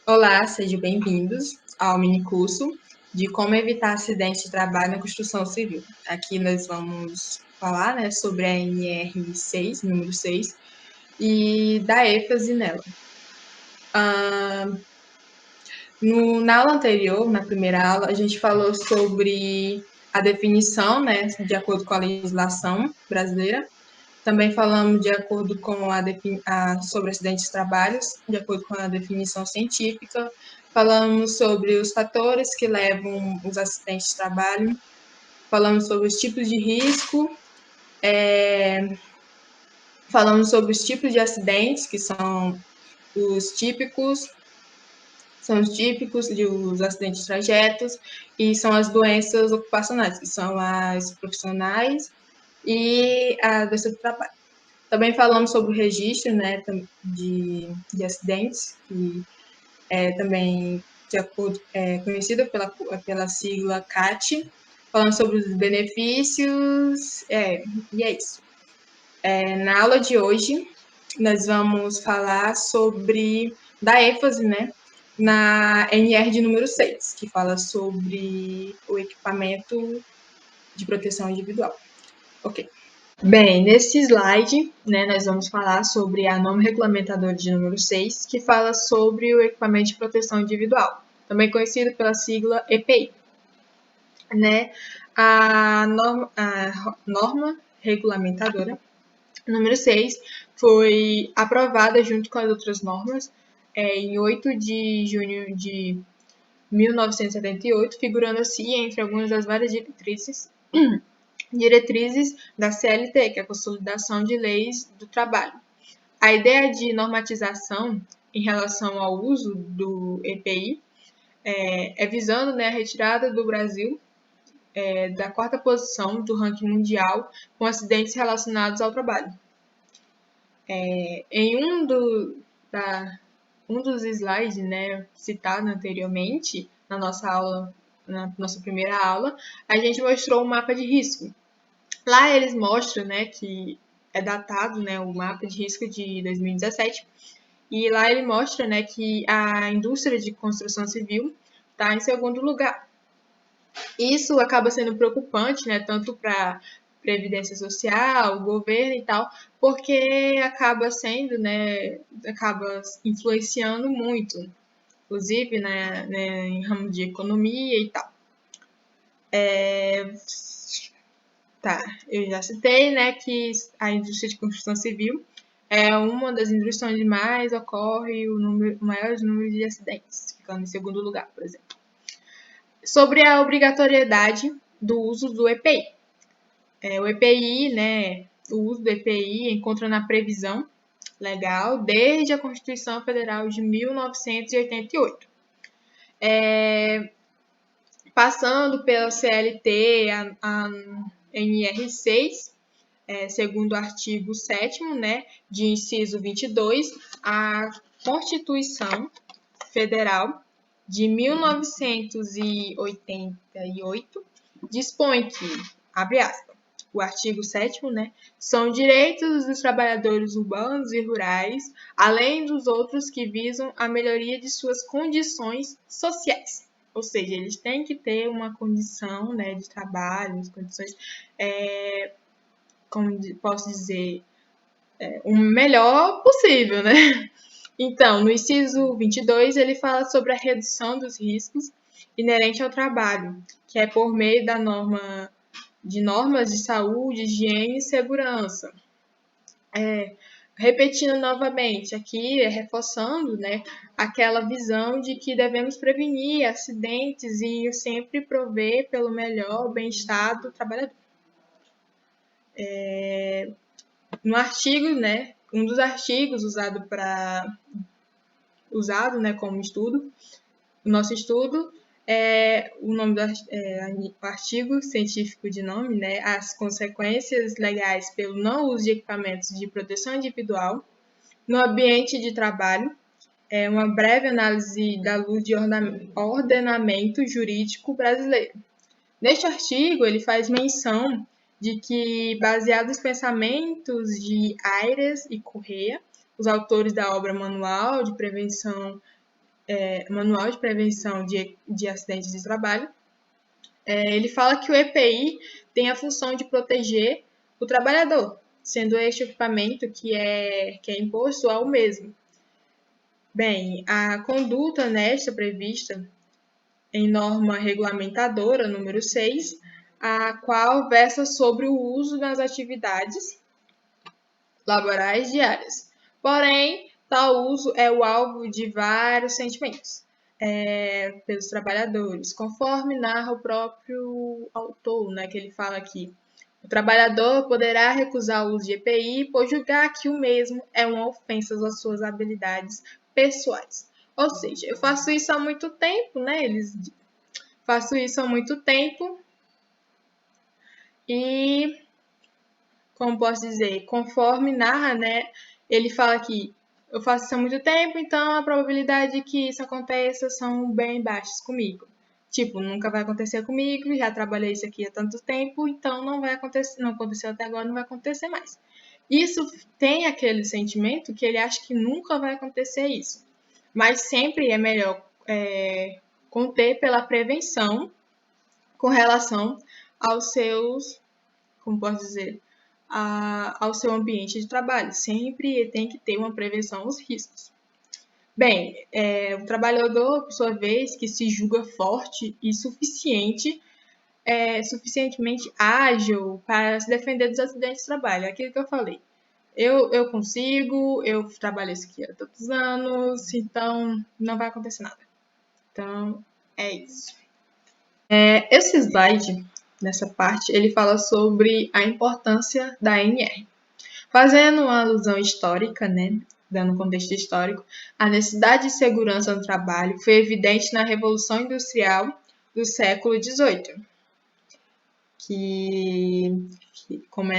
Olá, sejam bem-vindos ao minicurso de como evitar acidentes de trabalho na construção civil. Aqui nós vamos falar, sobre a NR6, número 6, e dar ênfase nela. Na aula anterior, na primeira aula, a gente falou sobre a definição, de acordo com a legislação brasileira. Também falamos de acordo com sobre acidentes de trabalho, de acordo com a definição científica. Falamos sobre os fatores que levam os acidentes de trabalho. Falamos sobre os tipos de risco. Falamos sobre os tipos de acidentes, que são os típicos, dos acidentes de trajetos, e são as doenças ocupacionais, que são as profissionais e a doença do trabalho. Também falamos sobre o registro, de acidentes, que é também conhecido pela sigla CAT. Falamos sobre os benefícios, e é isso. Na aula de hoje, nós vamos falar dar ênfase, na NR de número 6, que fala sobre o equipamento de proteção individual. Ok. Bem, nesse slide, nós vamos falar sobre a norma regulamentadora de número 6, que fala sobre o equipamento de proteção individual, também conhecido pela sigla EPI. A norma regulamentadora número 6 foi aprovada junto com as outras normas em 8 de junho de 1978, figurando assim entre algumas das várias diretrizes da CLT, que é a Consolidação de Leis do Trabalho. A ideia de normatização em relação ao uso do EPI é visando a retirada do Brasil da 4ª posição do ranking mundial com acidentes relacionados ao trabalho. Em um dos slides citado anteriormente, na nossa primeira aula, a gente mostrou um mapa de risco. Lá eles mostram que é datado o mapa de risco de 2017, e lá ele mostra que a indústria de construção civil está em segundo lugar. Isso acaba sendo preocupante, tanto para Previdência Social, governo e tal, porque acaba influenciando muito, inclusive em ramo de economia e tal. Eu já citei, que a indústria de construção civil é uma das indústrias onde mais ocorre o maior número de acidentes, ficando em segundo lugar, por exemplo. Sobre a obrigatoriedade do uso do EPI. O uso do EPI encontra na previsão legal desde a Constituição Federal de 1988. Passando pela CLT, a NR6, segundo o artigo 7º, de inciso 22, a Constituição Federal de 1988 dispõe que, abre aspas, o artigo 7º, são direitos dos trabalhadores urbanos e rurais, além dos outros que visam a melhoria de suas condições sociais. Ou seja, eles têm que ter uma condição de trabalho, condições, como posso dizer, o melhor possível, Então, no inciso 22, ele fala sobre a redução dos riscos inerentes ao trabalho, que é por meio normas de saúde, higiene e segurança. Repetindo novamente, aqui reforçando aquela visão de que devemos prevenir acidentes e sempre prover pelo melhor bem-estar do trabalhador. No artigo, um dos artigos usado como estudo, o nosso estudo o nome do artigo científico de nome, as consequências legais pelo não uso de equipamentos de proteção individual no ambiente de trabalho, uma breve análise da luz de ordenamento jurídico brasileiro. Neste artigo, ele faz menção de que, baseado nos pensamentos de Ayres e Corrêa, os autores da obra Manual de Prevenção Manual de Prevenção de Acidentes de Trabalho, ele fala que o EPI tem a função de proteger o trabalhador, sendo este equipamento que é imposto ao mesmo. Bem, a conduta nesta prevista em norma regulamentadora número 6, a qual versa sobre o uso nas atividades laborais diárias. Porém, tal uso é o alvo de vários sentimentos pelos trabalhadores, conforme narra o próprio autor, né, que ele fala aqui. O trabalhador poderá recusar o uso de EPI, por julgar que o mesmo é uma ofensa às suas habilidades pessoais. Ou seja, eu faço isso há muito tempo, né? Faço isso há muito tempo e, como posso dizer, conforme narra, né? Ele fala que eu faço isso há muito tempo, então a probabilidade de que isso aconteça são bem baixas comigo. Tipo, nunca vai acontecer comigo, já trabalhei isso aqui há tanto tempo, então não vai acontecer, não aconteceu até agora, não vai acontecer mais. Isso tem aquele sentimento que ele acha que nunca vai acontecer isso. Mas sempre é melhor conter pela prevenção com relação aos seus, como posso dizer, ao seu ambiente de trabalho. Sempre tem que ter uma prevenção aos riscos. Bem, o trabalhador, por sua vez, que se julga forte e suficientemente ágil para se defender dos acidentes de trabalho. É aquilo que eu falei. Eu consigo, eu trabalhei isso aqui há tantos anos, então não vai acontecer nada. Então, é isso. Esse slide, nessa parte, ele fala sobre a importância da ANR. Fazendo uma alusão histórica, né, dando um contexto histórico, a necessidade de segurança no trabalho foi evidente na Revolução Industrial do século XVIII, como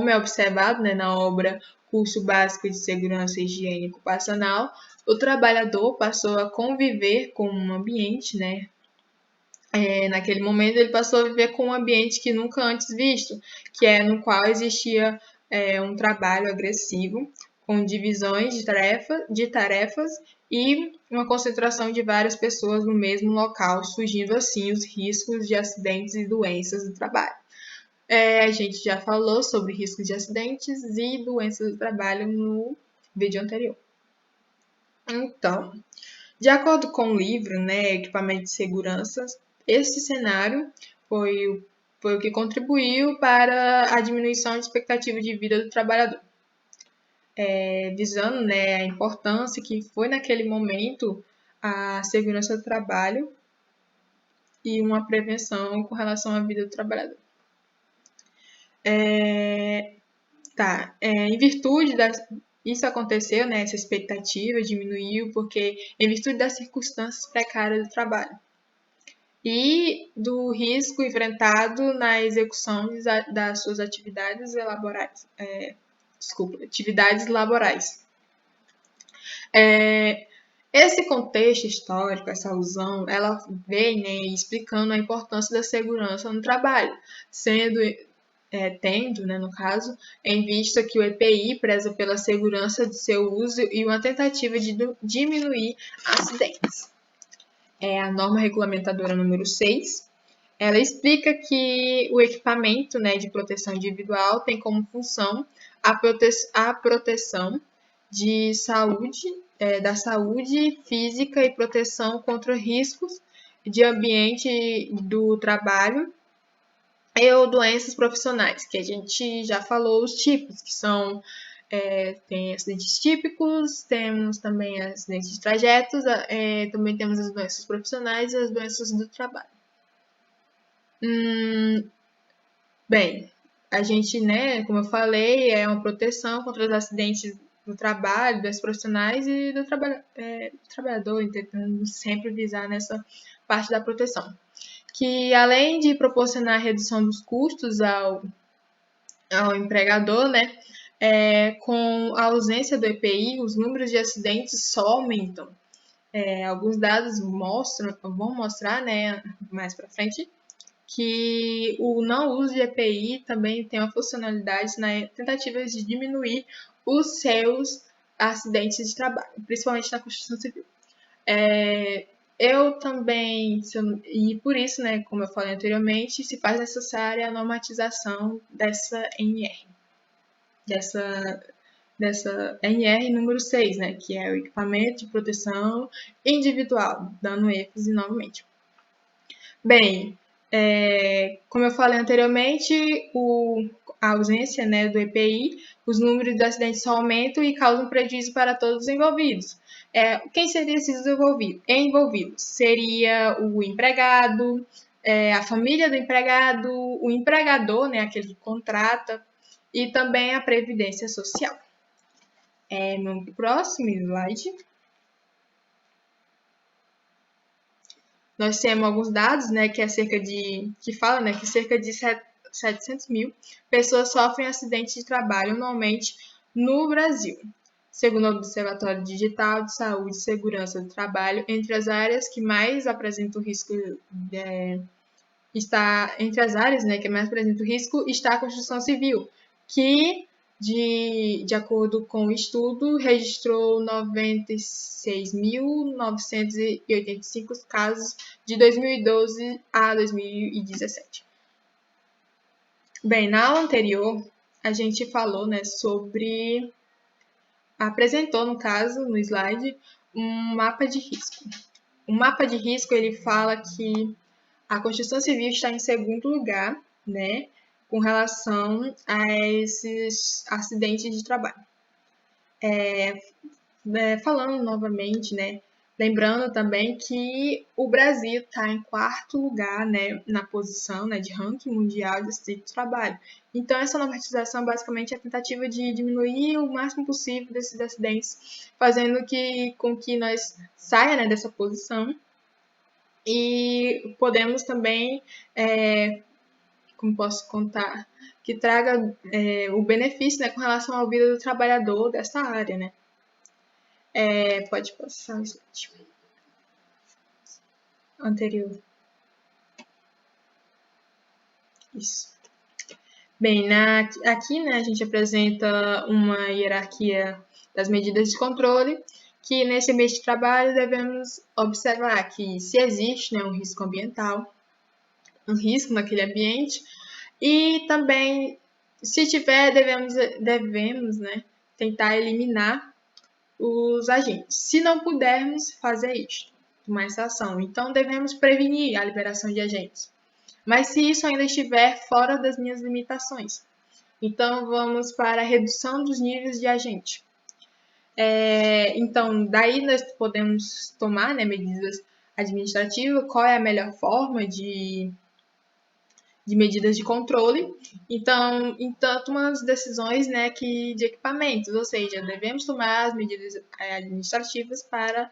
é observado, né, na obra Curso Básico de Segurança e Higiene Ocupacional, o trabalhador passou a conviver com um ambiente, né, naquele momento ele passou a viver com um ambiente que nunca antes visto, que é no qual existia um trabalho agressivo, com divisões de tarefas e uma concentração de várias pessoas no mesmo local, surgindo assim os riscos de acidentes e doenças do trabalho. A gente já falou sobre riscos de acidentes e doenças do trabalho no vídeo anterior. Então, de acordo com o livro, né, Equipamento de Segurança, esse cenário foi o que contribuiu para a diminuição de expectativa de vida do trabalhador, visando, né, a importância que foi naquele momento a segurança do trabalho e uma prevenção com relação à vida do trabalhador. Em virtude isso aconteceu, né, essa expectativa diminuiu porque em virtude das circunstâncias precárias do trabalho e do risco enfrentado na execução das suas atividades laborais. Esse contexto histórico, essa alusão, ela vem, né, explicando a importância da segurança no trabalho, tendo, né, no caso, em vista que o EPI preza pela segurança de seu uso e uma tentativa de diminuir acidentes. A norma regulamentadora número 6, ela explica que o equipamento, né, de proteção individual tem como função a proteção de saúde, da saúde física e proteção contra riscos de ambiente do trabalho ou doenças profissionais, que a gente já falou os tipos, que são tem acidentes típicos, temos também acidentes de trajetos, também temos as doenças profissionais e as doenças do trabalho. Bem, a gente, né, como eu falei, é uma proteção contra os acidentes do trabalho, das profissionais e do trabalhador, tentando sempre visar nessa parte da proteção. Que além de proporcionar redução dos custos ao empregador, né, com a ausência do EPI, os números de acidentes só aumentam. Alguns dados vão mostrar, né, mais para frente, que o não uso de EPI também tem uma funcionalidade na tentativa de diminuir os seus acidentes de trabalho, principalmente na construção civil. Eu também, e por isso, né, como eu falei anteriormente, se faz necessária a normatização dessa NR, dessa NR número 6, né, que é o equipamento de proteção individual, dando ênfase novamente. Bem, como eu falei anteriormente, a ausência, né, do EPI, os números de acidentes só aumentam e causam prejuízo para todos os envolvidos. Quem seria esses envolvidos? Seria o empregado, a família do empregado, o empregador, né, aquele que contrata, e também a Previdência Social. No próximo slide, nós temos alguns dados, né, que fala, né, que cerca de 700 mil pessoas sofrem acidentes de trabalho anualmente no Brasil. Segundo o Observatório Digital de Saúde e Segurança do Trabalho, entre as áreas que mais apresentam risco está a construção civil, que de acordo com o estudo, registrou 96.985 casos de 2012 a 2017. Bem, na aula anterior, a gente falou, né, apresentou, no caso, no slide, um mapa de risco. O mapa de risco, ele fala que a construção civil está em segundo lugar, né, com relação a esses acidentes de trabalho. Falando novamente, né, lembrando também que o Brasil está em quarto lugar, né, na posição, né, de ranking mundial de acidente de trabalho. Então, essa normatização basicamente é a tentativa de diminuir o máximo possível desses acidentes, fazendo com que nós saia, né, dessa posição. E podemos também, como posso contar, que traga o benefício, né, com relação à vida do trabalhador dessa área, né. Pode passar o slide anterior. Isso. Bem, aqui, né, a gente apresenta uma hierarquia das medidas de controle, que nesse ambiente de trabalho devemos observar que se existe, né, um risco ambiental, um risco naquele ambiente, e também, se tiver, devemos, né, tentar eliminar os agentes. Se não pudermos fazer isto, tomar essa ação, então devemos prevenir a liberação de agentes. Mas se isso ainda estiver fora das minhas limitações, então vamos para a redução dos níveis de agente. Então, daí nós podemos tomar, né, medidas administrativas, qual é a melhor forma de medidas de controle. Então, umas decisões, né, de equipamentos, ou seja, devemos tomar as medidas administrativas para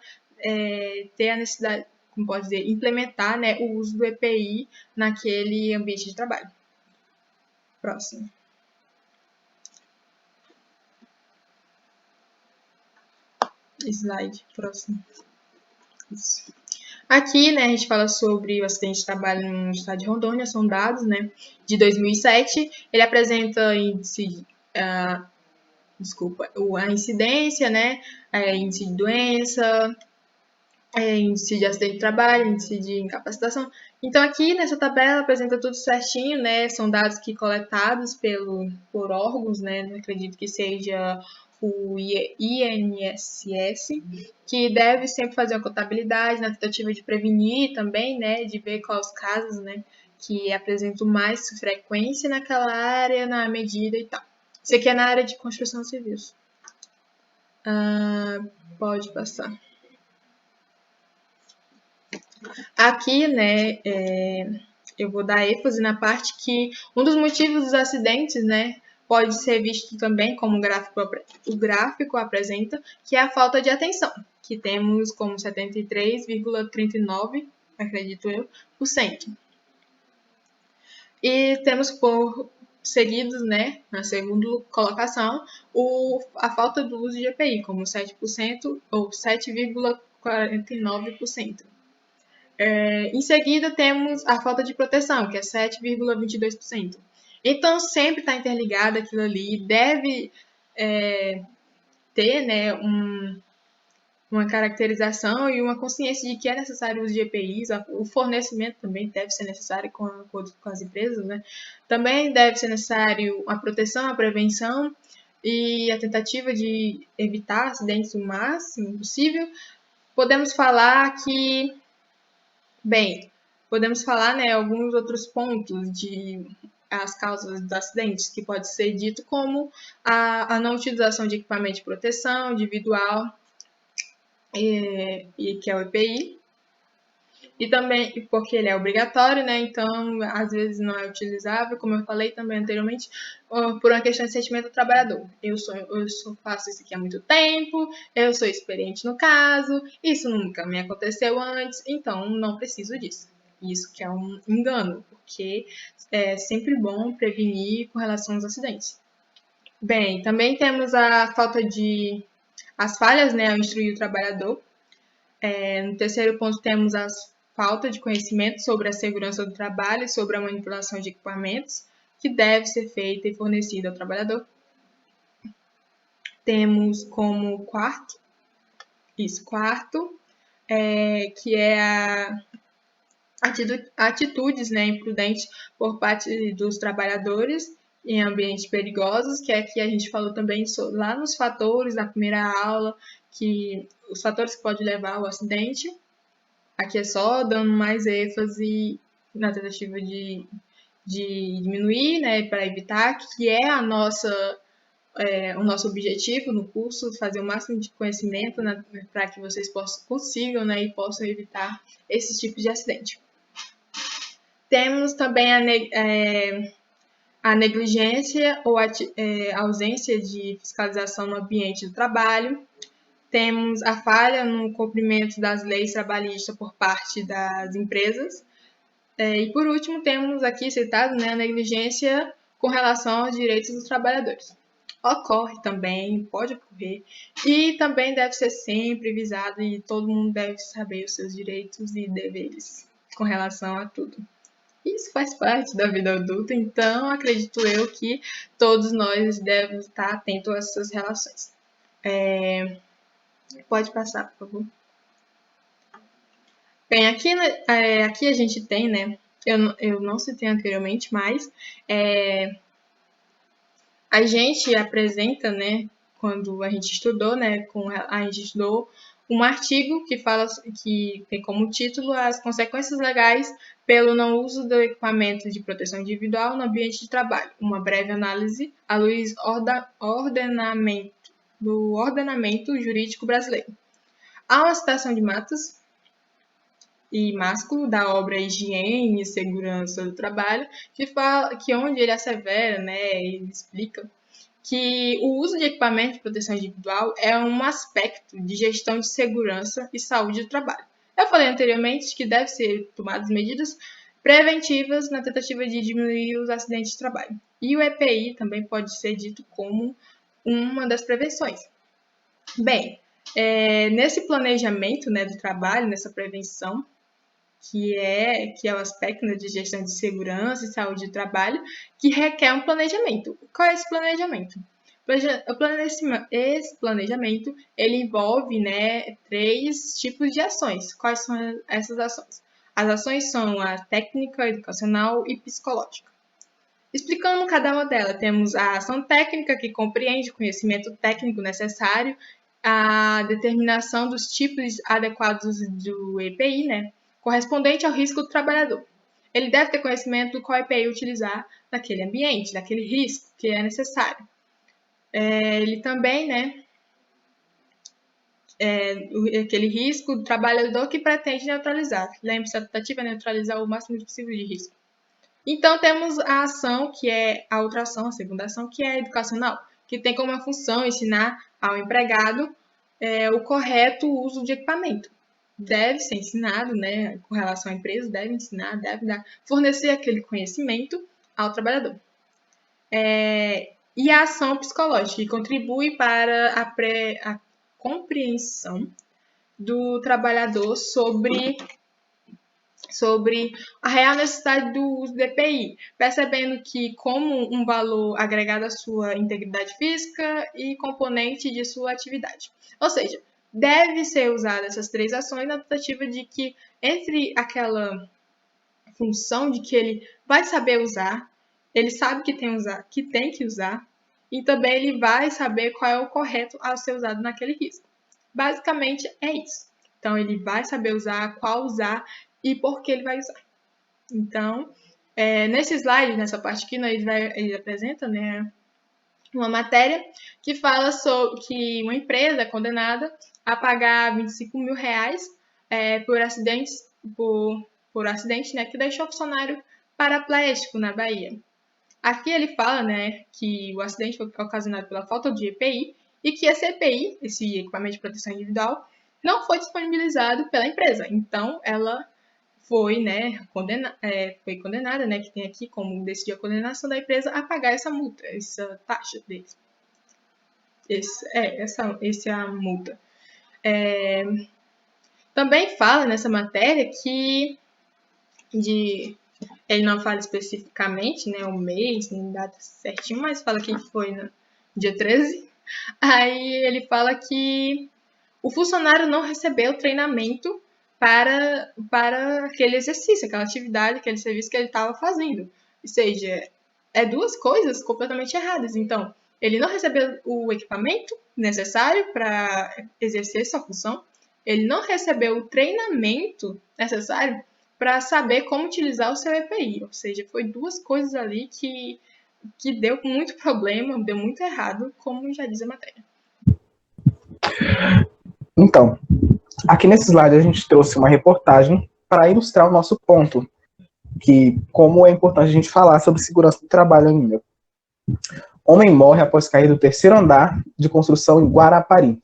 ter a necessidade, como pode dizer, implementar, né, o uso do EPI naquele ambiente de trabalho. Próximo. Slide, próximo. Isso. Aqui, né, a gente fala sobre o acidente de trabalho no estado de Rondônia, são dados, né, de 2007. Ele apresenta a incidência, né, índice de doença, índice de acidente de trabalho, índice de incapacitação. Então, aqui nessa tabela apresenta tudo certinho, né, são dados coletados por órgãos, né, não acredito que seja o INSS, que deve sempre fazer uma contabilidade na tentativa de prevenir também, né, de ver quais os casos, né, que apresentam mais frequência naquela área, na medida e tal. Isso aqui é na área de construção civil. Pode passar. Aqui, né, eu vou dar ênfase na parte que um dos motivos dos acidentes, né, pode ser visto também como o gráfico apresenta, que é a falta de atenção, que temos como 73,39%, acredito eu, por cento. E temos por seguidos, né, na segunda colocação, a falta do uso de EPI, como 7% ou 7,49%. Em seguida, temos a falta de proteção, que é 7,22%. Então, sempre está interligado aquilo ali, deve ter, né, uma caracterização e uma consciência de que é necessário o uso de EPIs, o fornecimento também deve ser necessário com acordo com as empresas, né? Também deve ser necessário a proteção, a prevenção e a tentativa de evitar acidentes o máximo possível. Podemos falar que, bem, podemos falar, né, alguns outros pontos de as causas dos acidentes, que pode ser dito como a não utilização de equipamento de proteção individual, e que é o EPI, e também porque ele é obrigatório, né? Então, às vezes não é utilizável, como eu falei também anteriormente, por uma questão de sentimento do trabalhador. Faço isso aqui há muito tempo, eu sou experiente no caso, isso nunca me aconteceu antes, então não preciso disso. Isso que é um engano, porque é sempre bom prevenir com relação aos acidentes. Bem, também temos a falta de as falhas, né, ao instruir o trabalhador. No terceiro ponto, temos a falta de conhecimento sobre a segurança do trabalho e sobre a manipulação de equipamentos, que deve ser feita e fornecida ao trabalhador. Temos como quarto, que é a atitudes, né, imprudentes por parte dos trabalhadores em ambientes perigosos, que aqui a gente falou também lá nos fatores da primeira aula, que os fatores que podem levar ao acidente. Aqui é só dando mais ênfase na tentativa de diminuir, né, para evitar, que é o nosso objetivo no curso, fazer o máximo de conhecimento, né, para que vocês consigam, né, e possam evitar esses tipos de acidente. Temos também a negligência ou ausência de fiscalização no ambiente do trabalho. Temos a falha no cumprimento das leis trabalhistas por parte das empresas. E por último, temos aqui citado, né, a negligência com relação aos direitos dos trabalhadores. Ocorre também, pode ocorrer, e também deve ser sempre visado e todo mundo deve saber os seus direitos e deveres com relação a tudo. Isso faz parte da vida adulta, então acredito eu que todos nós devemos estar atentos a essas relações. Pode passar, por favor. Bem, aqui a gente tem, né? Eu não citei anteriormente, mas a gente apresenta, né? Quando a gente estudou, né? A gente estudou um artigo que tem como título as consequências legais pelo não uso do equipamento de proteção individual no ambiente de trabalho. Uma breve análise à luz do ordenamento jurídico brasileiro. Há uma citação de Matos e Másculo da obra Higiene e Segurança do Trabalho, que onde ele assevera, né, ele explica que o uso de equipamento de proteção individual é um aspecto de gestão de segurança e saúde do trabalho. Eu falei anteriormente que deve ser tomadas medidas preventivas na tentativa de diminuir os acidentes de trabalho. E o EPI também pode ser dito como uma das prevenções. Bem, nesse planejamento, né, do trabalho, nessa prevenção, que é o aspecto, né, de gestão de segurança e saúde do trabalho, que requer um planejamento. Qual é esse planejamento? Esse planejamento ele envolve, né, 3 tipos de ações. Quais são essas ações? As ações são a técnica, educacional e psicológica. Explicando cada uma delas, temos a ação técnica, que compreende o conhecimento técnico necessário, a determinação dos tipos adequados do EPI, né, correspondente ao risco do trabalhador. Ele deve ter conhecimento do qual EPI utilizar naquele ambiente, naquele risco que é necessário. Ele também, né, aquele risco do trabalhador que pretende neutralizar. Lembre-se, a tentativa é neutralizar o máximo possível de risco. Então, temos a ação, que é a outra ação, a segunda ação, que é a educacional, que tem como função ensinar ao empregado o correto uso de equipamento. Deve ser ensinado, né, com relação à empresa, deve ensinar, fornecer aquele conhecimento ao trabalhador. E a ação psicológica, que contribui para a compreensão do trabalhador sobre a real necessidade do uso do EPI, percebendo que como um valor agregado à sua integridade física e componente de sua atividade. Ou seja, deve ser usada essas 3 ações na tentativa de que, entre aquela função de que ele vai saber usar, ele sabe que tem que usar, e também ele vai saber qual é o correto a ser usado naquele risco. Basicamente é isso. Então ele vai saber usar, qual usar e por que ele vai usar. Então, nesse slide, nessa parte aqui, ele apresenta, né, uma matéria que fala sobre que uma empresa é condenada a pagar 25 mil reais por acidente, né, que deixou o funcionário paraplégico na Bahia. Aqui ele fala, né, que o acidente foi ocasionado pela falta de EPI e que esse EPI, esse equipamento de proteção individual, não foi disponibilizado pela empresa. Então, ela foi, né, foi condenada, né, que tem aqui como decidiu a condenação da empresa a pagar essa multa, essa taxa deles. Essa é a multa. Também fala nessa matéria que ele não fala especificamente, né, o mês, nem data certinho, mas fala que foi no dia 13. Aí ele fala que o funcionário não recebeu treinamento para aquele exercício, aquela atividade, aquele serviço que ele estava fazendo. Ou seja, duas coisas completamente erradas. Então, ele não recebeu o equipamento necessário para exercer essa função, ele não recebeu o treinamento necessário para saber como utilizar o seu EPI. Ou seja, foi duas coisas ali que deu muito problema, deu muito errado, como já diz a matéria. Então, aqui nesse slide a gente trouxe uma reportagem para ilustrar o nosso ponto, que como é importante a gente falar sobre segurança do trabalho ainda. Homem morre após cair do 3º andar de construção em Guarapari.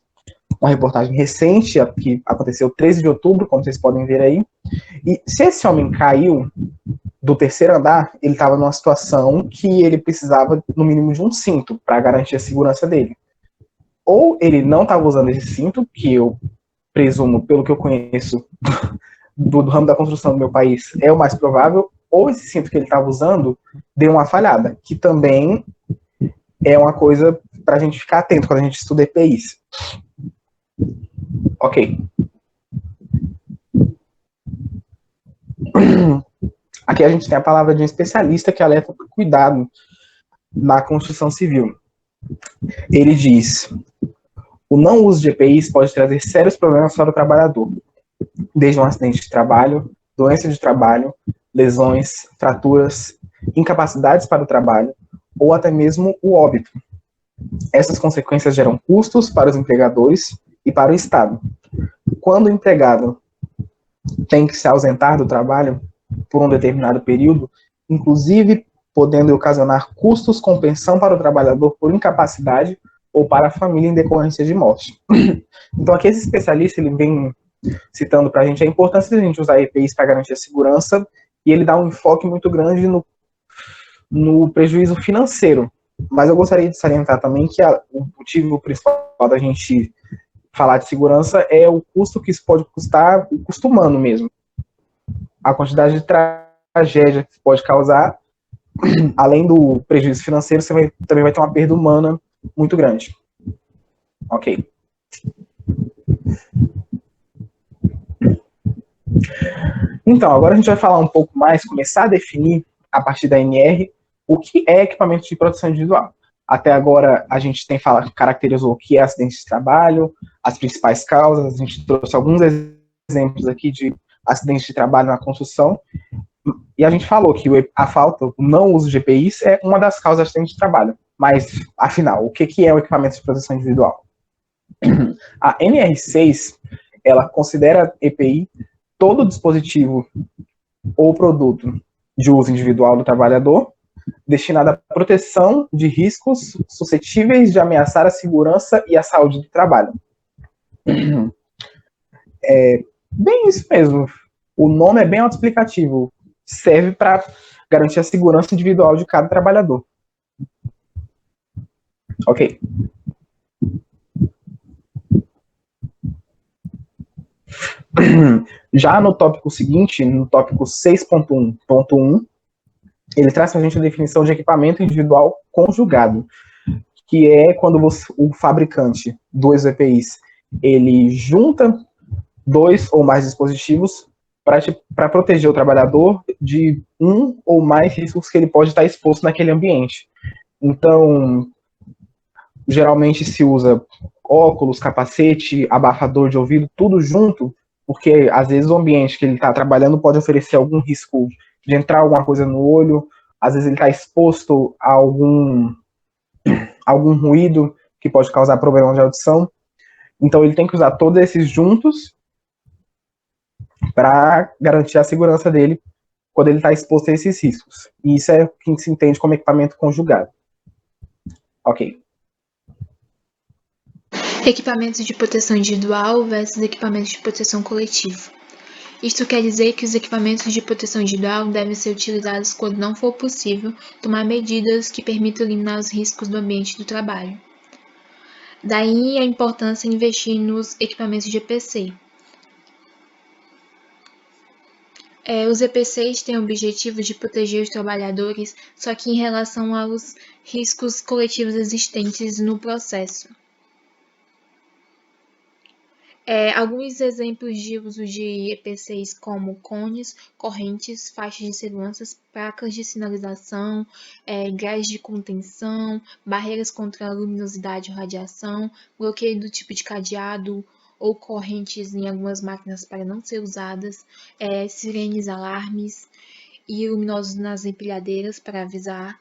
Uma reportagem recente, que aconteceu 13 de outubro, como vocês podem ver aí. E se esse homem caiu do 3º andar, ele estava numa situação que ele precisava, no mínimo, de um cinto para garantir a segurança dele. Ou ele não estava usando esse cinto, que eu presumo, pelo que eu conheço do ramo da construção do meu país, é o mais provável, ou esse cinto que ele estava usando deu uma falhada, que também é uma coisa para a gente ficar atento quando a gente estuda EPIs. Ok. Aqui a gente tem a palavra de um especialista que alerta por cuidado na construção civil. Ele diz: o não uso de EPIs pode trazer sérios problemas para o trabalhador, desde um acidente de trabalho, doença de trabalho, lesões, fraturas, incapacidades para o trabalho, ou até mesmo o óbito. Essas consequências geram custos para os empregadores e para o Estado. Quando o empregado tem que se ausentar do trabalho por um determinado período, inclusive podendo ocasionar custos com pensão para o trabalhador por incapacidade ou para a família em decorrência de morte. Então aqui esse especialista ele vem citando para a gente a importância de a gente usar EPIs para garantir a segurança, e ele dá um enfoque muito grande no prejuízo financeiro. Mas eu gostaria de salientar também que o motivo principal da gente falar de segurança é o custo que isso pode custar, o custo humano mesmo. A quantidade de tragédia que pode causar, além do prejuízo financeiro, você também vai ter uma perda humana muito grande. Ok. Então, agora a gente vai falar um pouco mais, começar a definir, a partir da NR, o que é equipamento de proteção individual. Até agora, a gente caracterizou o que é acidente de trabalho, as principais causas, a gente trouxe alguns exemplos aqui de acidentes de trabalho na construção, e a gente falou que o não uso de EPIs é uma das causas de acidente de trabalho. Mas, afinal, o que é o equipamento de proteção individual? A NR6, ela considera EPI todo dispositivo ou produto de uso individual do trabalhador destinado à proteção de riscos suscetíveis de ameaçar a segurança e a saúde do trabalho. É bem isso mesmo. O nome é bem autoexplicativo. Serve para garantir a segurança individual de cada trabalhador. Ok. Já no tópico seguinte, no tópico 6.1.1, ele traz para a gente a definição de equipamento individual conjugado, que é quando o fabricante dos EPIs ele junta dois ou mais dispositivos para proteger o trabalhador de um ou mais riscos que ele pode estar exposto naquele ambiente. Então, geralmente se usa óculos, capacete, abafador de ouvido, tudo junto, porque às vezes o ambiente que ele está trabalhando pode oferecer algum risco de entrar alguma coisa no olho, às vezes ele está exposto a algum ruído que pode causar problema de audição. Então ele tem que usar todos esses juntos para garantir a segurança dele quando ele está exposto a esses riscos. E isso é o que se entende como equipamento conjugado. Ok. Equipamentos de proteção individual versus equipamentos de proteção coletiva. Isto quer dizer que os equipamentos de proteção individual devem ser utilizados quando não for possível tomar medidas que permitam eliminar os riscos do ambiente do trabalho. Daí a importância em investir nos equipamentos de EPC. Os EPCs têm o objetivo de proteger os trabalhadores, só que em relação aos riscos coletivos existentes no processo. Alguns exemplos de uso de EPCs como cones, correntes, faixas de segurança, placas de sinalização, grades de contenção, barreiras contra a luminosidade ou radiação, bloqueio do tipo de cadeado ou correntes em algumas máquinas para não ser usadas, sirenes, alarmes e luminosos nas empilhadeiras para avisar,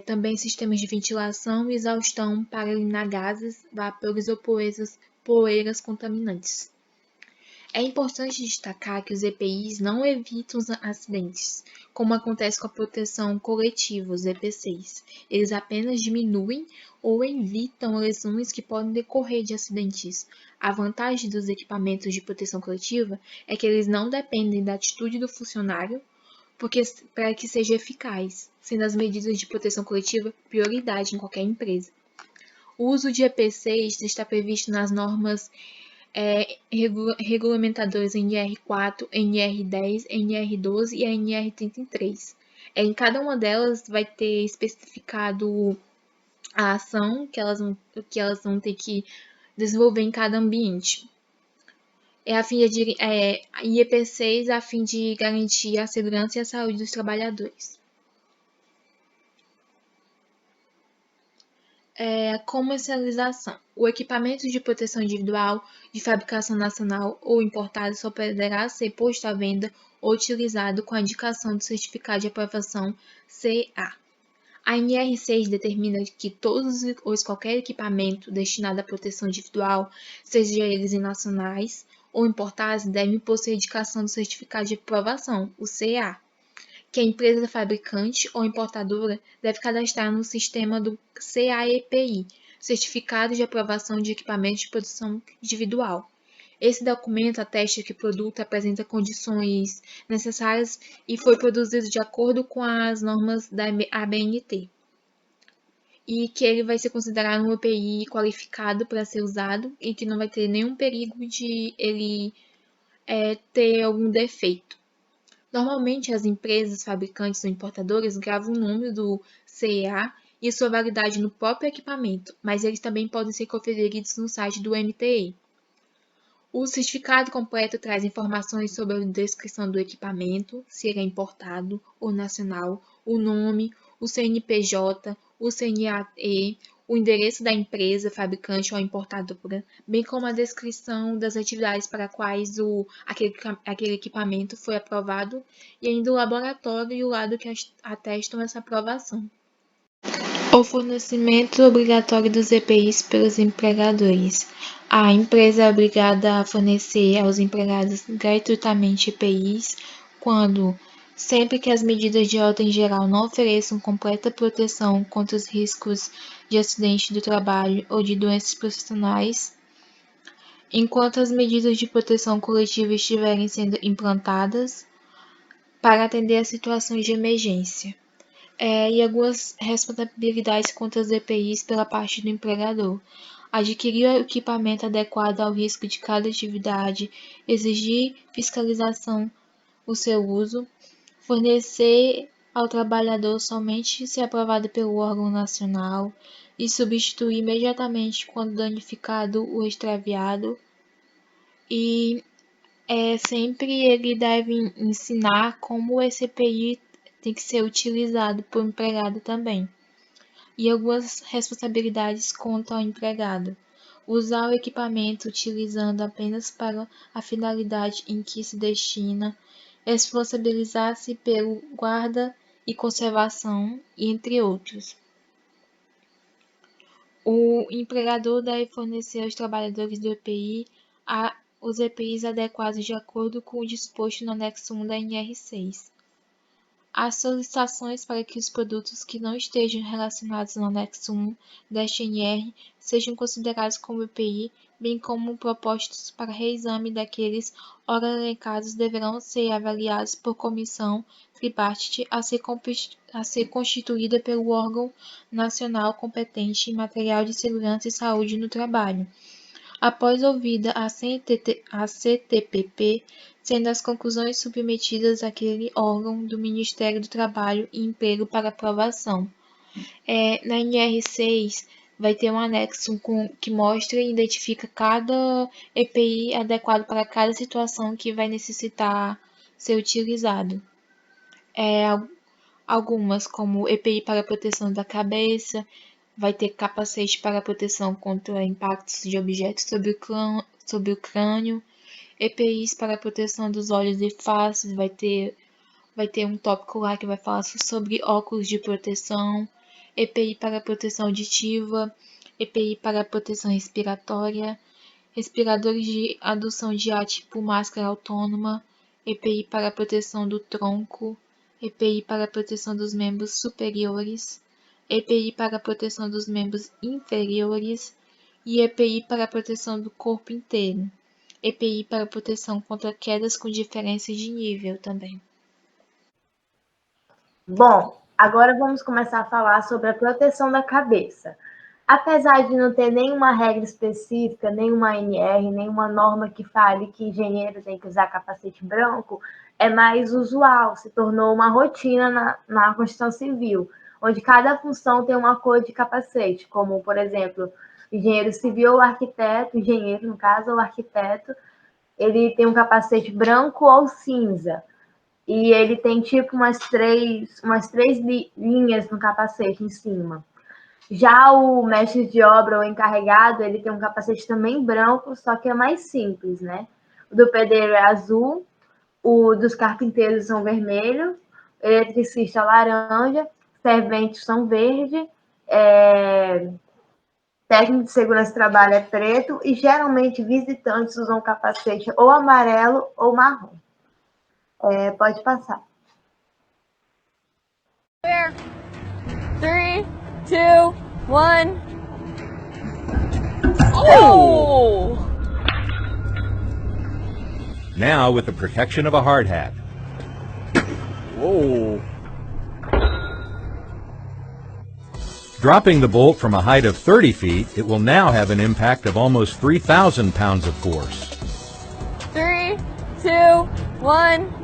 também sistemas de ventilação e exaustão para eliminar gases, vapores ou poeiras contaminantes. É importante destacar que os EPIs não evitam os acidentes, como acontece com a proteção coletiva, os EPCs. Eles apenas diminuem ou evitam lesões que podem decorrer de acidentes. A vantagem dos equipamentos de proteção coletiva é que eles não dependem da atitude do funcionário para que seja eficaz, sendo as medidas de proteção coletiva prioridade em qualquer empresa. O uso de EPCs está previsto nas normas regulamentadoras NR4, NR10, NR12 e NR33. Em cada uma delas vai ter especificado a ação que elas vão ter que desenvolver em cada ambiente. EPCs a fim de garantir a segurança e a saúde dos trabalhadores. Comercialização. O equipamento de proteção individual de fabricação nacional ou importado só poderá ser posto à venda ou utilizado com a indicação do certificado de aprovação CA. A NR6 determina que todos ou qualquer equipamento destinado à proteção individual, seja eles nacionais ou importados, devem possuir indicação do certificado de aprovação, o CA, que a empresa fabricante ou importadora deve cadastrar no sistema do CAEPI, Certificado de Aprovação de Equipamentos de Proteção Individual. Esse documento atesta que o produto apresenta condições necessárias e foi produzido de acordo com as normas da ABNT, e que ele vai ser considerado um EPI qualificado para ser usado e que não vai ter nenhum perigo de ele ter algum defeito. Normalmente, as empresas fabricantes ou importadoras gravam o número do CEA e sua validade no próprio equipamento, mas eles também podem ser conferidos no site do MTE. O certificado completo traz informações sobre a descrição do equipamento, se ele é importado ou nacional, o nome, o CNPJ, o CNAE, o endereço da empresa, fabricante ou importadora, bem como a descrição das atividades para quais aquele equipamento foi aprovado e ainda o laboratório e o lado que atestam essa aprovação. O fornecimento obrigatório dos EPIs pelos empregadores. A empresa é obrigada a fornecer aos empregados gratuitamente EPIs sempre que as medidas de ordem geral não ofereçam completa proteção contra os riscos de acidente do trabalho ou de doenças profissionais, enquanto as medidas de proteção coletiva estiverem sendo implantadas para atender a situações de emergência. E algumas responsabilidades contra as EPIs pela parte do empregador. Adquirir o equipamento adequado ao risco de cada atividade, exigir fiscalização o seu uso, fornecer ao trabalhador somente se aprovado pelo órgão nacional, e substituir imediatamente quando danificado ou extraviado. E sempre ele deve ensinar como esse EPI tem que ser utilizado por empregado também. E algumas responsabilidades quanto ao empregado. Usar o equipamento utilizando apenas para a finalidade em que se destina, responsabilizar-se pelo guarda e conservação, entre outros. O empregador deve fornecer aos trabalhadores do EPI os EPIs adequados de acordo com o disposto no anexo 1 da NR6. As solicitações para que os produtos que não estejam relacionados no anexo 1 desta NR sejam considerados como EPI, bem como propostos para reexame daqueles ora elencados deverão ser avaliados por comissão tripartite a ser constituída pelo órgão nacional competente em material de segurança e saúde no trabalho. Após ouvida a CTPP, sendo as conclusões submetidas àquele órgão do Ministério do Trabalho e Emprego para aprovação. Na NR6 vai ter um anexo que mostra e identifica cada EPI adequado para cada situação que vai necessitar ser utilizado. Algumas, como EPI para proteção da cabeça, vai ter capacete para proteção contra impactos de objetos sobre o crânio, EPIs para proteção dos olhos e faces, vai ter um tópico lá que vai falar sobre óculos de proteção, EPI para proteção auditiva, EPI para proteção respiratória, respiradores de adução de ar tipo máscara autônoma, EPI para proteção do tronco, EPI para proteção dos membros superiores, EPI para proteção dos membros inferiores e EPI para proteção do corpo inteiro. EPI para proteção contra quedas com diferença de nível também. Bom, agora vamos começar a falar sobre a proteção da cabeça. Apesar de não ter nenhuma regra específica, nenhuma NR, nenhuma norma que fale que engenheiro tem que usar capacete branco, é mais usual, se tornou uma rotina na Constituição Civil, onde cada função tem uma cor de capacete, como, por exemplo, engenheiro civil ou arquiteto, engenheiro, no caso, ou arquiteto, ele tem um capacete branco ou cinza. E ele tem tipo umas três linhas no capacete em cima. Já o mestre de obra ou encarregado, ele tem um capacete também branco, só que é mais simples, né? O do pedreiro é azul, o dos carpinteiros são vermelho, eletricista laranja, serventes são verde, técnico de segurança do trabalho é preto e geralmente visitantes usam capacete ou amarelo ou marrom. Pode passar. 3, 2, 1. Oh! Now with the protection of a hard hat. Whoa. Dropping the bolt from a height of 30 feet, it will now have an impact of almost 3,000 pounds of force. 3, 2, 1.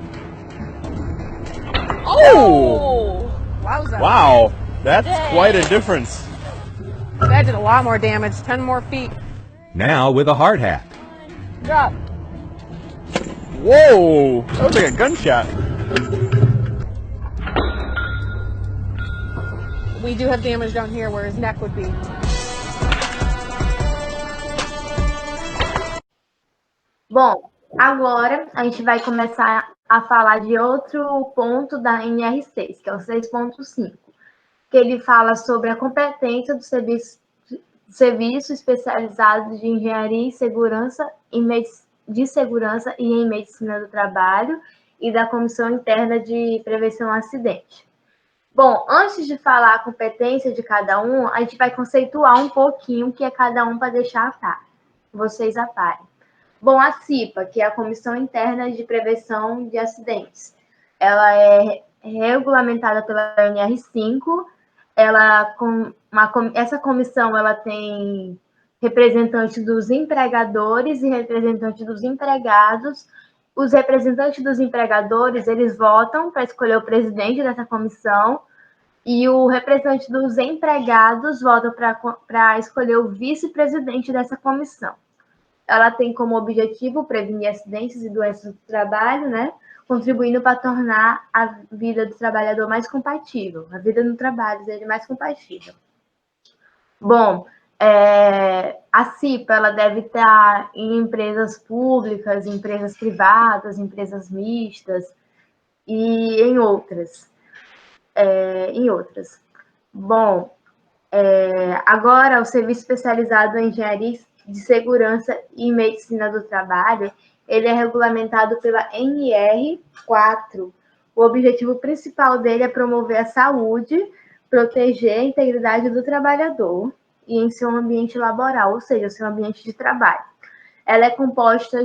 Oh! Wowza. Wow, that's quite a difference. That did a lot more damage. 10 more feet. Now with a hard hat. Drop. Whoa, that was like a gunshot. We do have damage down here where his neck would be. Bom, agora a gente vai começar a falar de outro ponto da NR6, que é o 6.5, que ele fala sobre a competência do serviço especializado de engenharia e segurança de segurança e em medicina do trabalho e da Comissão Interna de Prevenção ao Acidente. Bom, antes de falar a competência de cada um, a gente vai conceituar um pouquinho o que é cada um para deixar a par. Vocês a parem. Bom, a CIPA, que é a Comissão Interna de Prevenção de Acidentes, ela é regulamentada pela NR5. Essa comissão ela tem representantes dos empregadores e representantes dos empregados. Os representantes dos empregadores, eles votam para escolher o presidente dessa comissão E o representante dos empregados vota para escolher o vice-presidente dessa comissão. Ela tem como objetivo prevenir acidentes e doenças do trabalho, né? Contribuindo para tornar a vida do trabalhador mais compatível, a vida no trabalho dele mais compatível. Bom, a CIPA ela deve estar em empresas públicas, empresas privadas, empresas mistas e em outras. Bom, agora o Serviço Especializado em Engenharia de Segurança e Medicina do Trabalho, ele é regulamentado pela NR4. O objetivo principal dele é promover a saúde, proteger a integridade do trabalhador e em seu ambiente laboral, ou seja, seu ambiente de trabalho. Ela é composta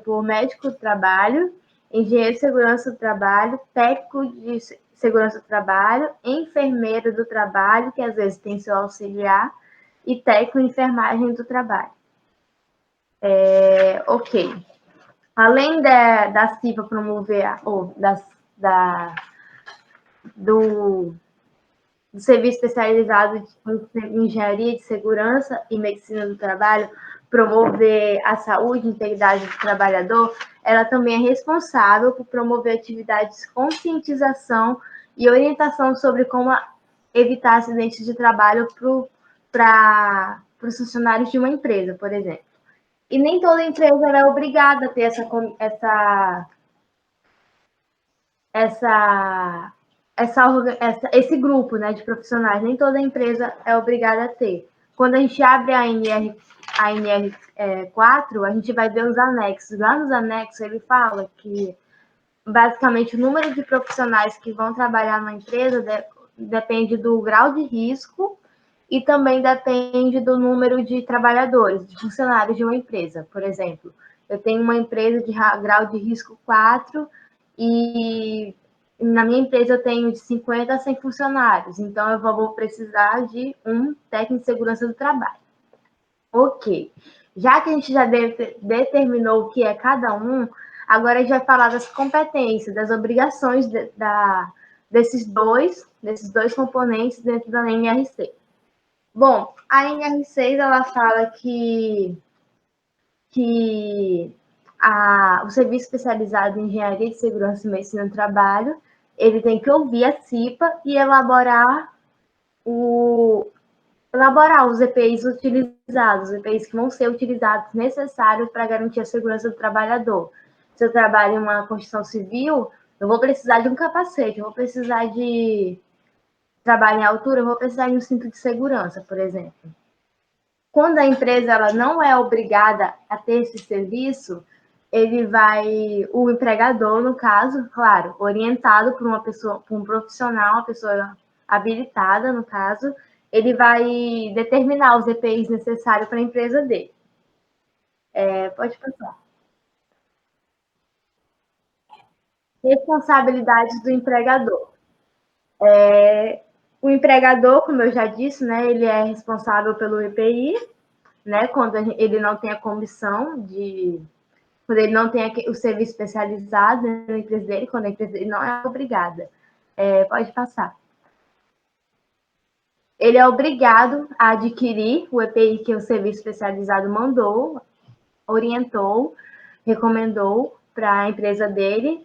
por médico do trabalho, engenheiro de segurança do trabalho, técnico de segurança do trabalho, enfermeiro do trabalho, que às vezes tem seu auxiliar, e técnico de enfermagem do trabalho. Ok. Além da CIPA promover, do Serviço Especializado em Engenharia de Segurança e Medicina do Trabalho, promover a saúde e integridade do trabalhador, ela também é responsável por promover atividades de conscientização e orientação sobre como evitar acidentes de trabalho para os funcionários de uma empresa, por exemplo. E nem toda empresa é obrigada a ter esse grupo, né, de profissionais. Nem toda empresa é obrigada a ter. Quando a gente abre a NR4, a gente vai ver os anexos. Lá nos anexos, ele fala que, basicamente, o número de profissionais que vão trabalhar numa empresa depende do grau de risco e também depende do número de trabalhadores, de funcionários de uma empresa. Por exemplo, eu tenho uma empresa de grau de risco 4 e na minha empresa eu tenho de 50 a 100 funcionários, então eu vou precisar de um técnico de segurança do trabalho. Ok. Já que a gente já determinou o que é cada um, agora a gente vai falar das competências, das obrigações desses dois componentes dentro da NR6. Bom, a NR6 ela fala que o Serviço Especializado em Engenharia de Segurança e Medicina do Trabalho, ele tem que ouvir a CIPA e elaborar os EPIs utilizados, os EPIs que vão ser utilizados necessários para garantir a segurança do trabalhador. Se eu trabalho em uma construção civil, eu vou precisar de um capacete, eu vou precisar de trabalho em altura, eu vou precisar de um cinto de segurança, por exemplo. Quando a empresa ela não é obrigada a ter esse serviço, o empregador, no caso, claro, orientado por um profissional, uma pessoa habilitada, no caso, ele vai determinar os EPIs necessários para a empresa dele. Pode passar. Responsabilidades do empregador. O empregador, como eu já disse, né, ele é responsável pelo EPI, né, quando ele não tem a comissão quando ele não tem o serviço especializado na empresa dele, quando a empresa dele não é obrigada. Pode passar. Ele é obrigado a adquirir o EPI que o serviço especializado mandou, orientou, recomendou para a empresa dele,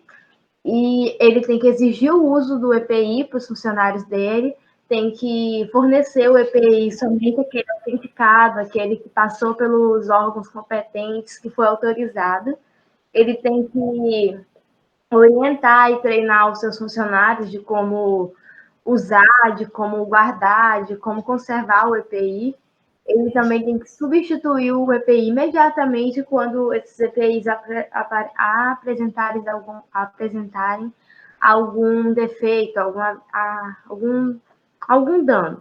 e ele tem que exigir o uso do EPI para os funcionários dele, tem que fornecer o EPI somente aquele autenticado, aquele que passou pelos órgãos competentes, que foi autorizado. Ele tem que orientar e treinar os seus funcionários de como usar, de como guardar, de como conservar o EPI. Ele também tem que substituir o EPI imediatamente quando esses EPIs apresentarem algum defeito, algum dano.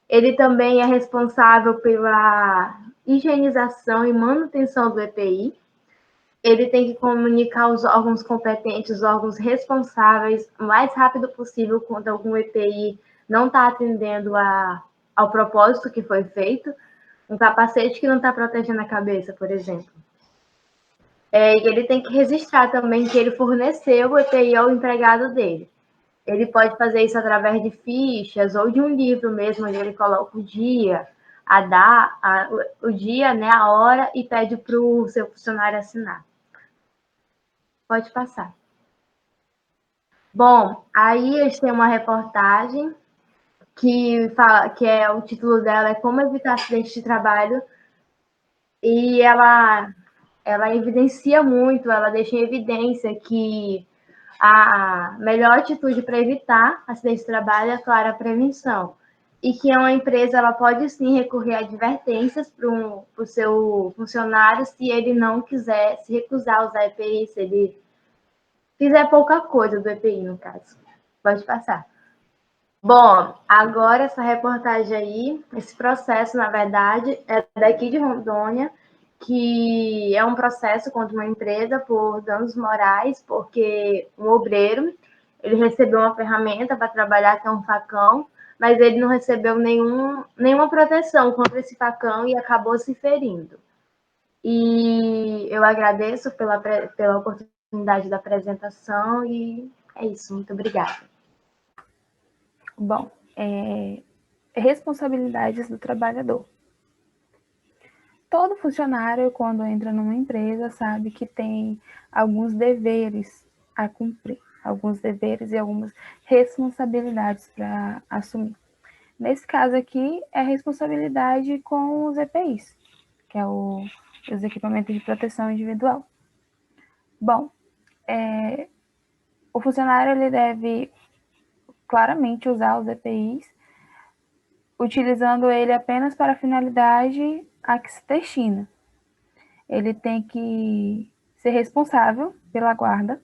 Ele também é responsável pela higienização e manutenção do EPI. Ele tem que comunicar aos órgãos competentes, os órgãos responsáveis, o mais rápido possível quando algum EPI não está atendendo ao propósito que foi feito. Um capacete que não está protegendo a cabeça, por exemplo. E ele tem que registrar também que ele forneceu o EPI ao empregado dele. Ele pode fazer isso através de fichas ou de um livro mesmo, onde ele coloca o dia, o dia, né, a hora, e pede para o seu funcionário assinar. Pode passar. Bom, aí eles têm uma reportagem que fala que o título dela é Como Evitar Acidentes de Trabalho, e ela evidencia muito, ela deixa em evidência que a melhor atitude para evitar acidentes de trabalho é, claro, a prevenção. E que uma empresa ela pode sim recorrer a advertências para o seu funcionário se ele não quiser, se recusar a usar EPI, se ele fizer pouca coisa do EPI, no caso. Pode passar. Bom, agora essa reportagem aí, esse processo, na verdade, é daqui de Rondônia, que é um processo contra uma empresa por danos morais, porque um obreiro, ele recebeu uma ferramenta para trabalhar, que é um facão, mas ele não recebeu nenhuma proteção contra esse facão e acabou se ferindo. E eu agradeço pela oportunidade da apresentação e é isso, muito obrigada. Bom, responsabilidades do trabalhador. Todo funcionário, quando entra numa empresa, sabe que tem alguns deveres a cumprir, alguns deveres e algumas responsabilidades para assumir. Nesse caso aqui, é a responsabilidade com os EPIs, que é os equipamentos de proteção individual. Bom, o funcionário ele deve claramente usar os EPIs, utilizando ele apenas para a finalidade a que se destina. Ele tem que ser responsável pela guarda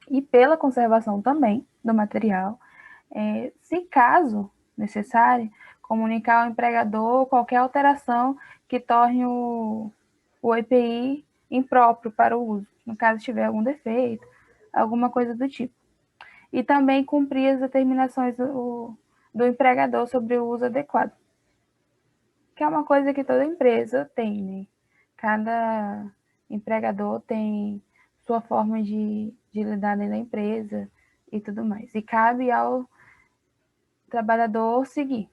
e pela conservação também do material. Se caso necessário, comunicar ao empregador qualquer alteração que torne o EPI impróprio para o uso, no caso tiver algum defeito, alguma coisa do tipo. E também cumprir as determinações do empregador sobre o uso adequado, que é uma coisa que toda empresa tem, né? Cada empregador tem sua forma de lidar dentro da empresa e tudo mais. E cabe ao trabalhador seguir.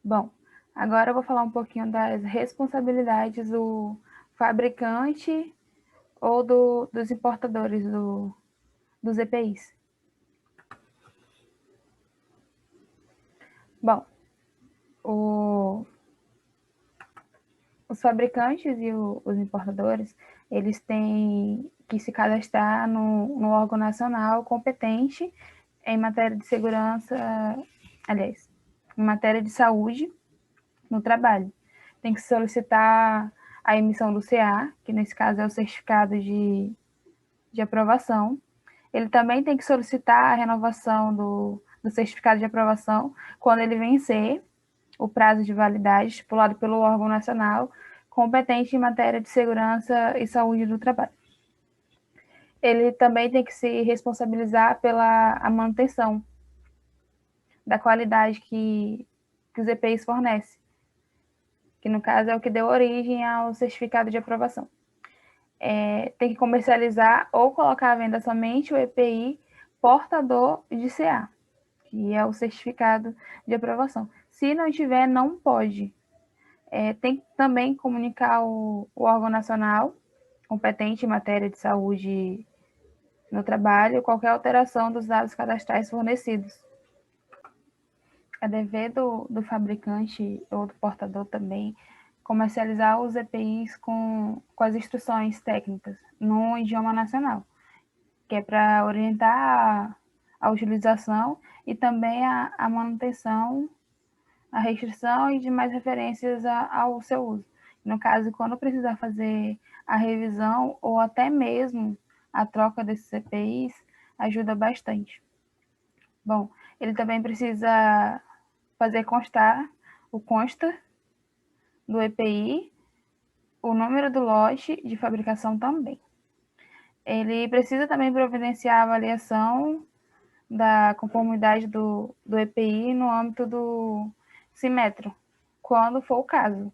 Bom, agora eu vou falar um pouquinho das responsabilidades do fabricante ou dos importadores dos EPIs. Bom, os fabricantes e os importadores, eles têm que se cadastrar no órgão nacional competente em matéria de segurança, aliás, em matéria de saúde no trabalho. Tem que solicitar a emissão do CA, que nesse caso é o certificado de aprovação. Ele também tem que solicitar a renovação do certificado de aprovação quando ele vencer o prazo de validade estipulado pelo órgão nacional competente em matéria de segurança e saúde do trabalho. Ele também tem que se responsabilizar pela manutenção da qualidade que os EPIs fornecem, que no caso é o que deu origem ao certificado de aprovação. Tem que comercializar ou colocar à venda somente o EPI portador de CA, que é o certificado de aprovação. Se não tiver, não pode. Tem que também comunicar o órgão nacional competente em matéria de saúde no trabalho qualquer alteração dos dados cadastrais fornecidos. É dever do fabricante ou do portador também comercializar os EPIs com as instruções técnicas no idioma nacional, que é para orientar a utilização e também a manutenção, a restrição e demais referências ao seu uso. No caso, quando precisar fazer a revisão ou até mesmo a troca desses EPIs, ajuda bastante. Bom, ele também precisa fazer constar o consta do EPI, o número do lote de fabricação também. Ele precisa também providenciar a avaliação da conformidade do EPI no âmbito do Simetro, quando for o caso.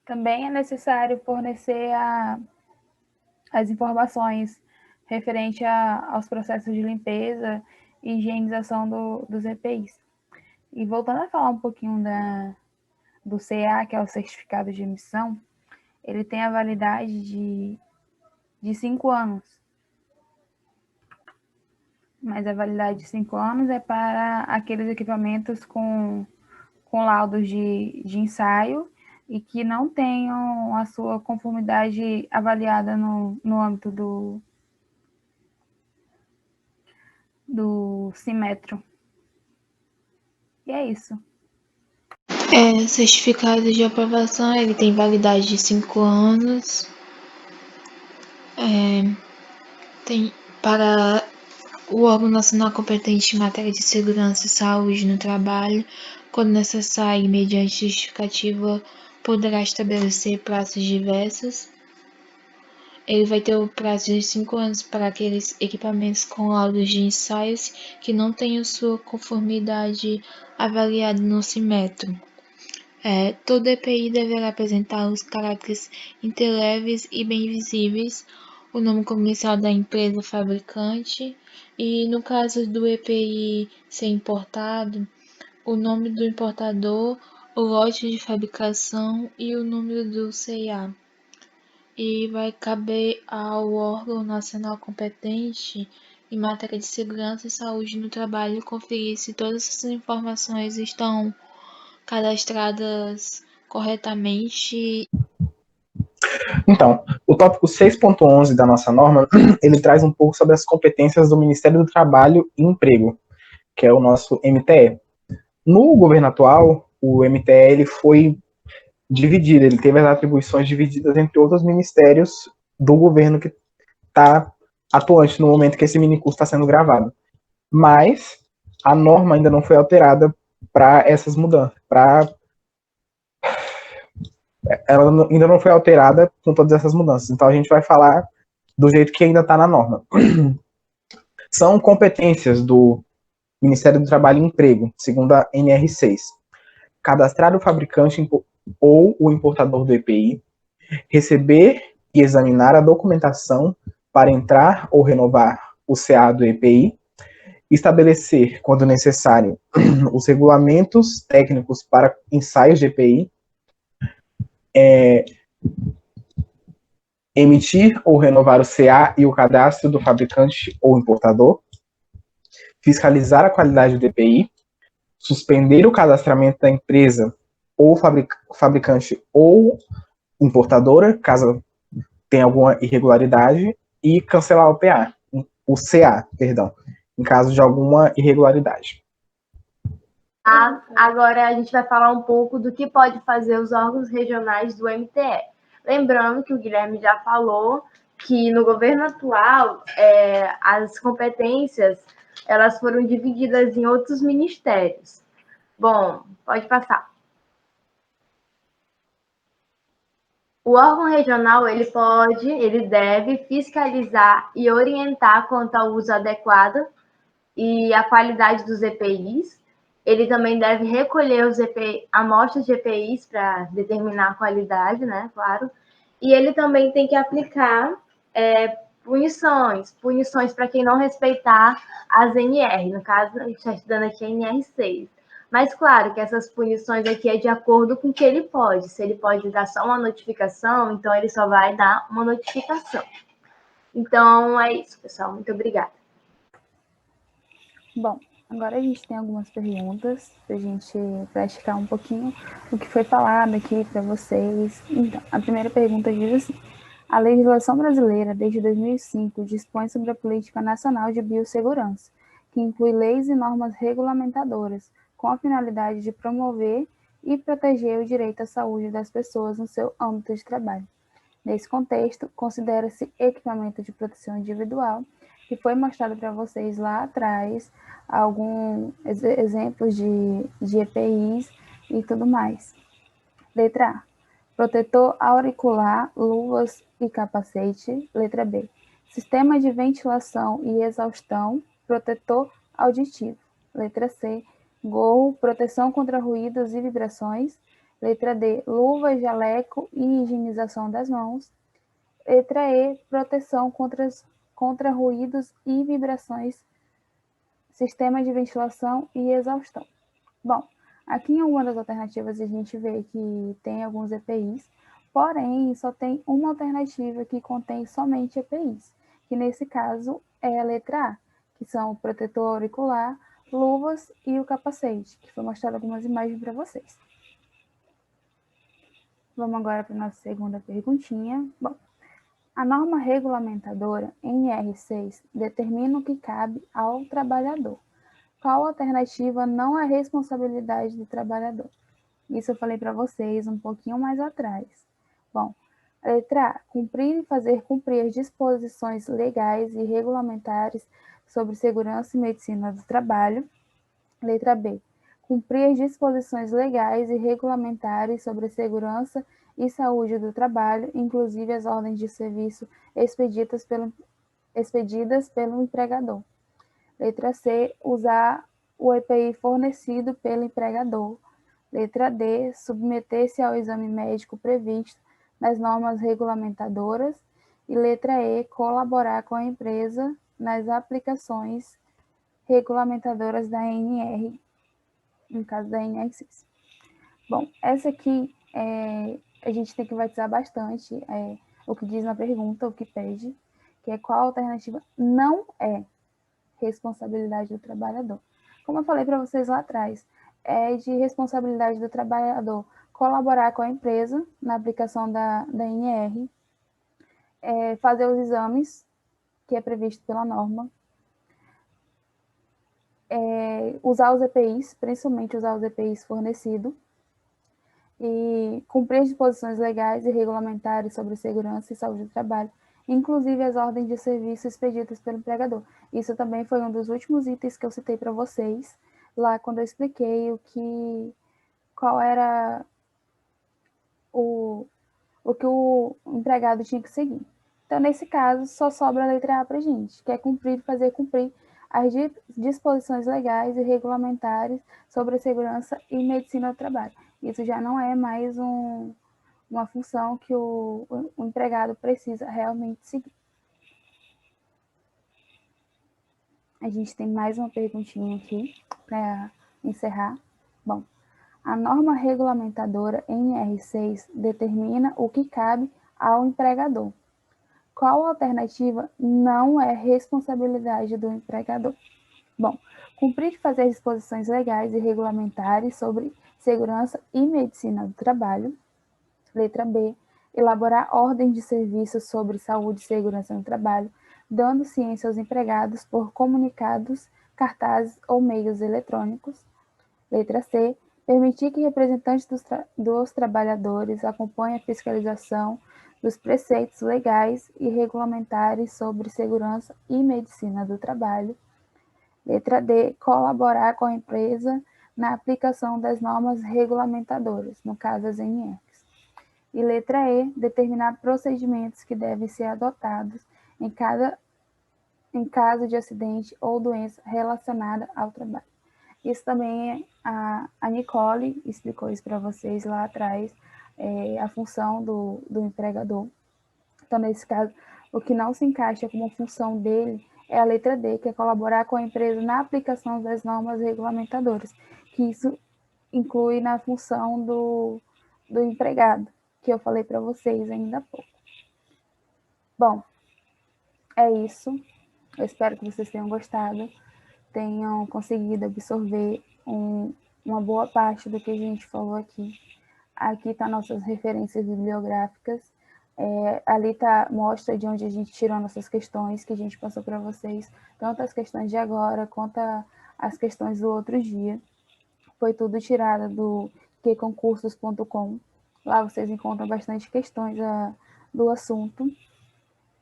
Também é necessário fornecer as informações referente aos processos de limpeza e higienização dos EPIs. E voltando a falar um pouquinho do CA, que é o certificado de emissão, ele tem a validade de 5 anos. Mas a validade de 5 anos é para aqueles equipamentos com laudos de ensaio e que não tenham a sua conformidade avaliada no âmbito do Cimetro. E é isso. Certificado de aprovação, ele tem validade de 5 anos. Tem para o órgão nacional competente em matéria de segurança e saúde no trabalho, quando necessário e mediante justificativa, poderá estabelecer prazos diversos. Ele vai ter o prazo de 5 anos para aqueles equipamentos com laudos de ensaios que não tenham sua conformidade avaliada no Cimetro. Todo EPI deverá apresentar os caracteres interleves e bem visíveis, o nome comercial da empresa fabricante e, no caso do EPI ser importado, o nome do importador, o lote de fabricação e o número do CA. E vai caber ao órgão nacional competente em matéria de segurança e saúde no trabalho conferir se todas essas informações estão cadastradas corretamente. Então, o tópico 6.11 da nossa norma, ele traz um pouco sobre as competências do Ministério do Trabalho e Emprego, que é o nosso MTE. No governo atual, o MTE ele foi dividido, ele teve as atribuições divididas entre outros ministérios do governo que está atuante no momento que esse minicurso está sendo gravado. Mas a norma ainda não foi alterada para essas mudanças, ela ainda não foi alterada com todas essas mudanças. Então a gente vai falar do jeito que ainda está na norma. São competências do Ministério do Trabalho e Emprego, segundo a NR6. Cadastrar o fabricante ou o importador do EPI, receber e examinar a documentação para entrar ou renovar o CA do EPI, estabelecer, quando necessário, os regulamentos técnicos para ensaios de EPI, emitir ou renovar o CA e o cadastro do fabricante ou importador, fiscalizar a qualidade do EPI, suspender o cadastramento da empresa ou fabricante ou importadora, caso tenha alguma irregularidade, e cancelar o CA, em caso de alguma irregularidade. Agora a gente vai falar um pouco do que pode fazer os órgãos regionais do MTE. Lembrando que o Guilherme já falou que no governo atual as competências elas foram divididas em outros ministérios. Bom, pode passar. O órgão regional ele deve fiscalizar e orientar quanto ao uso adequado e a qualidade dos EPIs. Ele também deve recolher amostras de EPIs para determinar a qualidade, né? Claro. E ele também tem que aplicar punições para quem não respeitar as NR. No caso, a gente está estudando aqui a NR6. Mas, claro, que essas punições aqui é de acordo com o que ele pode. Se ele pode dar só uma notificação, então ele só vai dar uma notificação. Então, é isso, pessoal. Muito obrigada. Bom, agora a gente tem algumas perguntas para a gente praticar um pouquinho o que foi falado aqui para vocês. Então, a primeira pergunta diz assim: a legislação brasileira, desde 2005, dispõe sobre a Política Nacional de Biossegurança, que inclui leis e normas regulamentadoras, com a finalidade de promover e proteger o direito à saúde das pessoas no seu âmbito de trabalho. Nesse contexto, considera-se equipamento de proteção individual, que foi mostrado para vocês lá atrás, alguns exemplos de EPIs e tudo mais. Letra A: protetor auricular, luvas e capacete. Letra B: sistema de ventilação e exaustão, protetor auditivo. Letra C: gorro, proteção contra ruídos e vibrações. Letra D: luva, jaleco e higienização das mãos. Letra E: proteção contra ruídos e vibrações, sistema de ventilação e exaustão. Bom, aqui em algumas das alternativas a gente vê que tem alguns EPIs, porém só tem uma alternativa que contém somente EPIs, que nesse caso é a letra A, que são o protetor auricular, luvas e o capacete, que foi mostrado algumas imagens para vocês. Vamos agora para a nossa segunda perguntinha. Bom, a norma regulamentadora NR6 determina o que cabe ao trabalhador. Qual alternativa não é responsabilidade do trabalhador? Isso eu falei para vocês um pouquinho mais atrás. Bom, a letra A, cumprir e fazer cumprir as disposições legais e regulamentares sobre segurança e medicina do trabalho. Letra B, cumprir as disposições legais e regulamentares sobre segurança e saúde do trabalho, inclusive as ordens de serviço expedidas pelo empregador. Letra C, usar o EPI fornecido pelo empregador. Letra D, submeter-se ao exame médico previsto nas normas regulamentadoras. E letra E, colaborar com a empresa nas aplicações regulamentadoras da NR, no caso da NR6. Bom, essa aqui a gente tem que enfatizar bastante o que diz na pergunta, o que pede, que é qual alternativa não é responsabilidade do trabalhador. Como eu falei para vocês lá atrás, é de responsabilidade do trabalhador colaborar com a empresa na aplicação da NR, fazer os exames, que é previsto pela norma, usar os EPIs, principalmente usar os EPIs fornecidos, e cumprir as disposições legais e regulamentares sobre segurança e saúde do trabalho, inclusive as ordens de serviço expedidas pelo empregador. Isso também foi um dos últimos itens que eu citei para vocês, lá quando eu expliquei qual era o que o empregado tinha que seguir. Então, nesse caso, só sobra a letra A para a gente, que é fazer cumprir as disposições legais e regulamentares sobre a segurança e medicina do trabalho. Isso já não é mais uma função que o empregado precisa realmente seguir. A gente tem mais uma perguntinha aqui para encerrar. Bom, a norma regulamentadora NR6 determina o que cabe ao empregador. Qual alternativa não é responsabilidade do empregador? Bom, cumprir e fazer disposições legais e regulamentares sobre segurança e medicina do trabalho. Letra B, elaborar ordens de serviço sobre saúde e segurança no trabalho, dando ciência aos empregados por comunicados, cartazes ou meios eletrônicos. Letra C, permitir que representantes dos trabalhadores acompanhem a fiscalização dos preceitos legais e regulamentares sobre segurança e medicina do trabalho. Letra D, colaborar com a empresa na aplicação das normas regulamentadoras, no caso as NRs. E letra E, determinar procedimentos que devem ser adotados em caso de acidente ou doença relacionada ao trabalho. Isso também a Nicole explicou isso para vocês lá atrás, a função do empregador. Então, nesse caso, o que não se encaixa como função dele é a letra D, que é colaborar com a empresa na aplicação das normas regulamentadoras, que isso inclui na função do empregado, que eu falei para vocês ainda há pouco. Bom, é isso. Eu espero que vocês tenham gostado, tenham conseguido absorver uma boa parte do que a gente falou aqui. Aqui tá nossas referências bibliográficas. Ali mostra de onde a gente tirou nossas questões que a gente passou para vocês, tanto as questões de agora quanto as questões do outro dia. Foi tudo tirado do qconcursos.com. Lá vocês encontram bastante questões do assunto.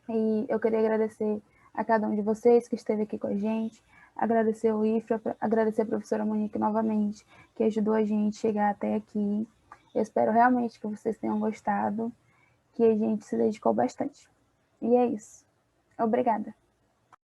E eu queria agradecer a cada um de vocês que esteve aqui com a gente, agradecer o IFRA, agradecer a professora Monique novamente, que ajudou a gente a chegar até aqui. Eu espero realmente que vocês tenham gostado, que a gente se dedicou bastante. E é isso. Obrigada.